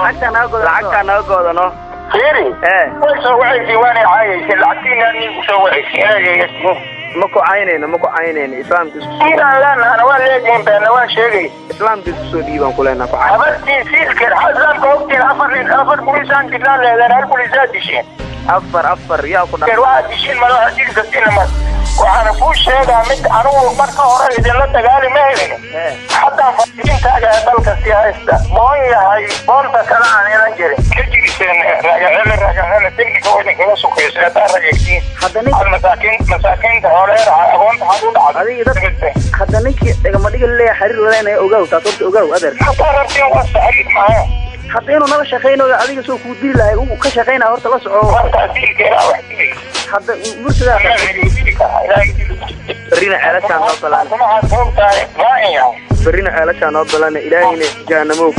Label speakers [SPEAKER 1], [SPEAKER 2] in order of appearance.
[SPEAKER 1] lacagta naga goodano
[SPEAKER 2] خيري سوي ديواني عايش العتين اني سوي
[SPEAKER 1] ماكو عينين اسلام
[SPEAKER 2] لا انا ولا انا ولا شيء
[SPEAKER 1] اسلام سو ديبان كلنا
[SPEAKER 2] عبرتي سيلكر حزام كوكتي افر بوليسان كده لا البوليسات شيء
[SPEAKER 1] افر يا كنا
[SPEAKER 2] واحد يشيل ما له هديك 60 مس وانا فوش هذا مد انا marka hore idin la dagaali ma helin hadda fadhiintaaga dalka siyaasada mooy yahay boonta kala aan ilan jirin kajirisen ragacele technical wadin kala suqaysa taaragtiin masaakiin hore aqoonta hadu dhacday
[SPEAKER 1] hadda ninkii dhagama dhiga leeyahay xiriir la leenahay ogaw taasoo ogaw adeer
[SPEAKER 2] hadda rabtiin waa saxiib maaha
[SPEAKER 1] hadda inuu nala shaqeynayo adiga soo ku diri lahay uu ka shaqeynaa horta la soco hadda murtada برينا علاشان نوبلان برينا علاشان نوبلان إلهينا جانموك